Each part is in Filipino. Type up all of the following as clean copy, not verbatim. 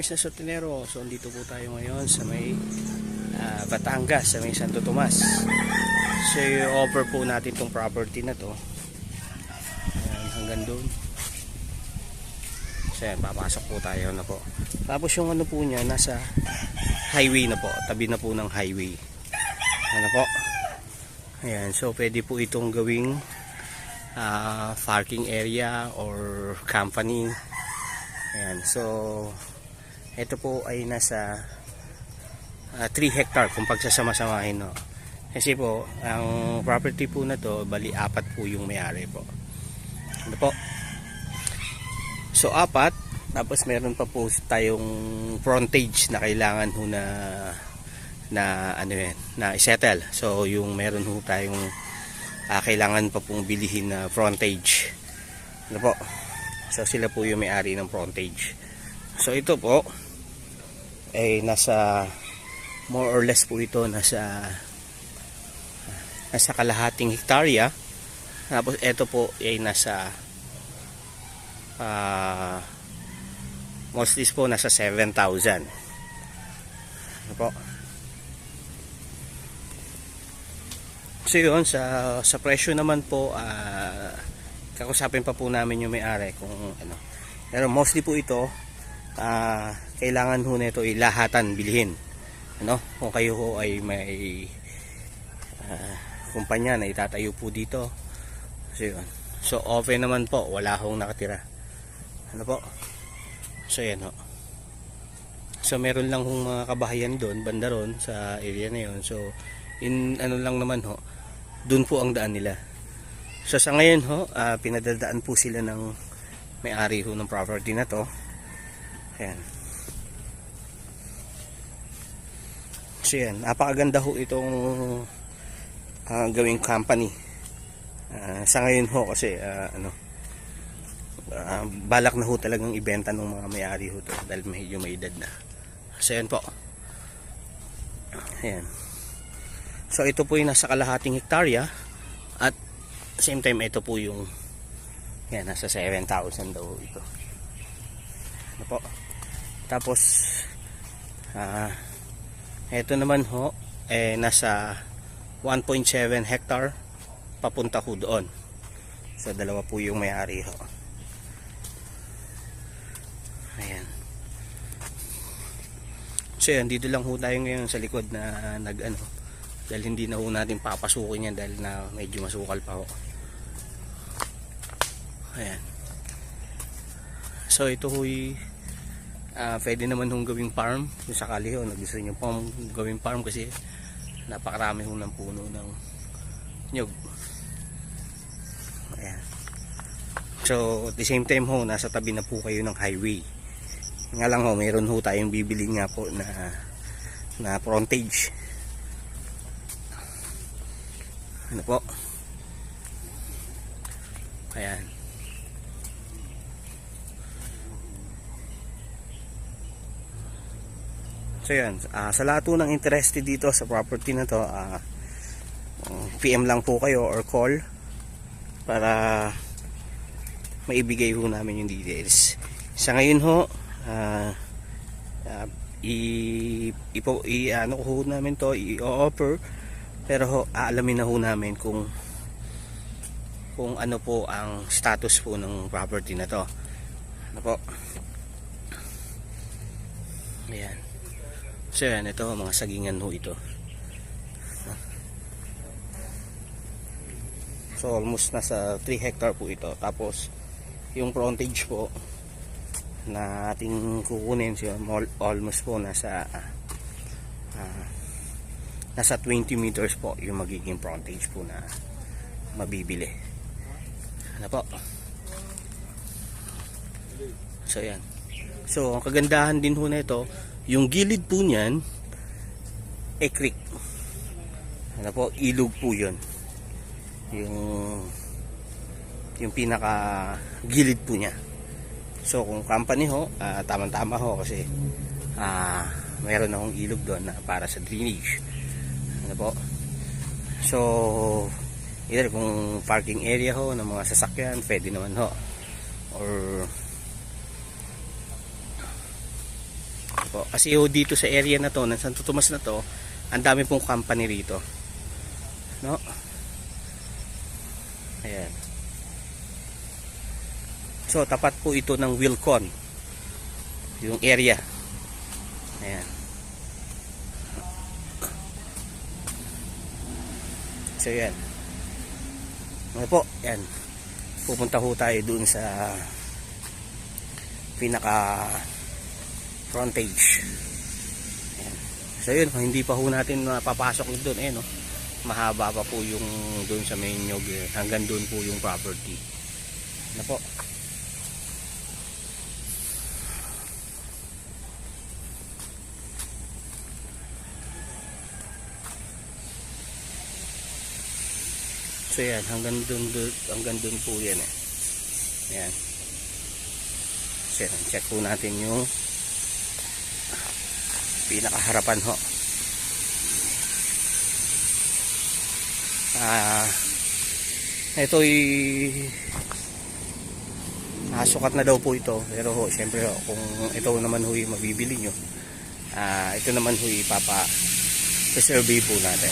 guys na Sotinero. So dito po tayo ngayon sa may Batangas, sa may Santo Tomas. So i-offer po natin itong property na to. Ayan, hanggang doon. So ayan, papasok po tayo na po. Tapos yung ano po niya, nasa highway na po. Tabi na po ng highway. Ano po? Ayan, so pwede po itong gawing parking area or company. Ayan, so ito po ay nasa 3 hectare kung pagsasama-samahin, no? Kasi po ang property po na to, bali 4 po yung may-ari po. Ano po? So 4, tapos meron pa po tayong frontage na kailangan ho na ano yan, na i-settle. So yung meron ho tayong kailangan pa pong bilihin na frontage. Ano po? So sila po yung may-ari ng frontage. So ito po ay nasa more or less po ito nasa kalahating hektarya. Tapos ito po ay nasa mostly po nasa 7,000. Ano po? So yun, sa presyo naman po, kakusapin pa po namin yung may-ari kung ano. Pero mostly po ito, kailangan ho nito ilahatan, bilhin. Ano? Kung kayo ho ay may kumpanya na itatayo po dito. So yun. So open naman po, wala hong nakatira. Ano po? So yan ho. So meron lang hong mga kabahayan doon, banda ron sa area na yun. So ano lang naman ho, doon po ang daan nila. So sa ngayon ho, pinadadaan po sila ng may-ari ho ng property na to. Ayan. So yan, napakaganda ho itong gawing company. Sa ngayon ho kasi balak na ho talagang ibenta ng mga may-ari ho to dahil medyo may edad na. So yan po. Ayan. So ito po yung nasa kalahating hektarya at same time ito po yung yan, nasa 7,000 daw ito. Ano po? Tapos ito naman ho nasa 1.7 hectare papunta ho doon. So dalawa po yung may-ari ho. Ayan. So yan, dito lang ho tayo ngayon sa likod na dahil hindi na ho natin papasukin yan dahil na medyo masukal pa ho. Ayan. So ito ho'y pwede naman hong gawing farm kung sakali ho gusto nyo pong gawing farm kasi napakarami ho ng puno ng nyug. Ayan. So at the same time ho, nasa tabi na po kayo ng highway. Nga lang ho, mayroon ho tayong bibili nga po na frontage. Ano po? Ayan. So yan, sa lahat po ng interested dito sa property na to, PM lang po kayo or call para maibigay ho namin yung details. Sa ngayon ho, ano ko ho namin to, i-offer, pero ho, aalamin na ho namin kung ano po ang status po ng property na to. Ano po? Ayan. So yan, ito mga sagingan ho ito. So almost nasa 3 hectare po ito. Tapos yung frontage po na ating kukunin siya, almost po nasa 20 meters po yung magiging frontage po na mabibili. Ano po? So yan. So ang kagandahan din ho na ito, yung gilid po niyan creek. Ano po? Ilog po yun. Yung pinaka gilid po niya. So kung company ho, tamang-tama ho kasi mayroon akong ilog doon na para sa drainage. Ano po? So either kung parking area ho ng mga sasakyan, pwede naman ho. Or po. Kasi dito sa area na to, ng Santo Tomas na to, ang dami pong company rito. No? Ayan. So, tapat po ito ng Wilcon. Yung area. Ayan. So, yan. Ano po? Yan. Pupunta ho tayo dun sa pinaka frontage. Ayan. So, yun. Hindi pa ho natin papasok doon. Ayan, no? Mahaba pa po yung doon sa main nyog. Hanggang doon po yung property. Ano po? So yan, hanggang dun po yan eh. Yan. So yan, check po natin yung pinakaharapan ho. Ito'y sukat na daw po ito, pero ho, syempre ho, kung ito naman ho yung mabibili nyo, ito naman ho ipapa-survey po natin.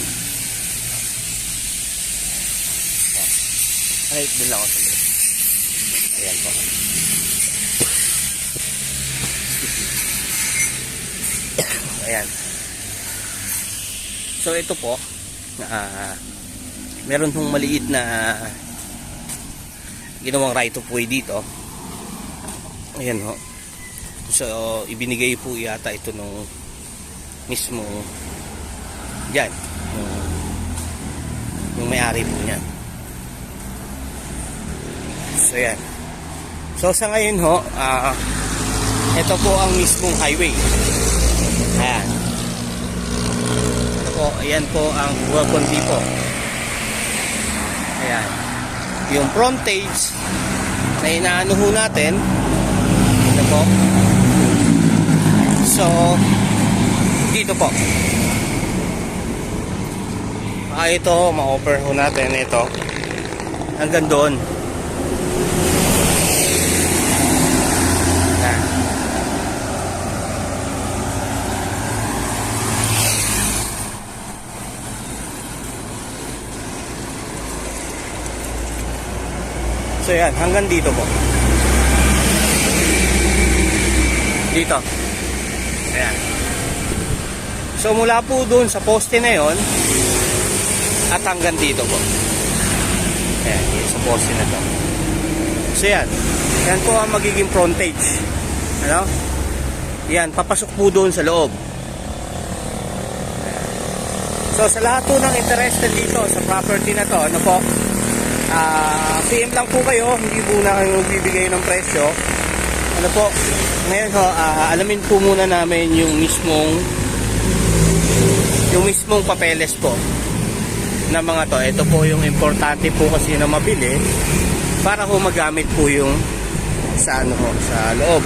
Ay, din lang ako sa loob. Ayan po. Ayan. So ito po, meron hong maliit na ginawang right of way dito. Ayan ho. So ibinigay po yata ito nung mismo dyan, yung may-ari po niyan. So yan. So sa ngayon ho, ito po ang mismong highway. Ayan. Ito po, ayan po ang Welcome Depot. Ayan. Yung frontage na inaano ho natin. Ito po. So dito po. Ito, ma-offer ho natin ito. Hanggang doon. So yan, hanggang dito po. Dito. Ayan. So mula po doon sa poste na yon at hanggang dito po. Ayan, sa poste na to. So yan. Yan po ang magiging frontage. Ano? Yan, papasok po doon sa loob. Ayan. So sa lahat po ng interested dito sa property na to, ano po? PM lang po kayo, hindi po na kayo bibigay ng presyo. Ano po, ngayon ho, alamin po muna namin yung mismong papeles po na mga to. Ito po yung importante po kasi na mabili para ho magamit po yung sa ano ho, sa loob.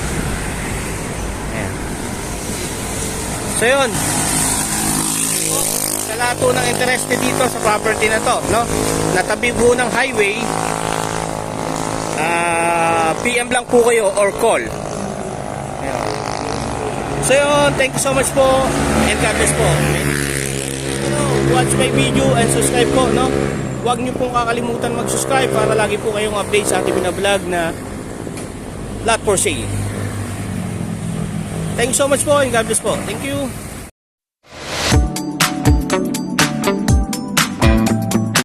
Ayan. So yun, sa lahat po ng interested dito sa property na to, no? Natabi po ng highway, PM lang po kayo or call. Ayan. So yun, thank you so much po and God bless po. Watch my video and subscribe po, no? Huwag niyo pong kakalimutan mag-subscribe para lagi po kayong update sa ating binablog na lot for sale. Thank you so much po and God bless po. Thank you.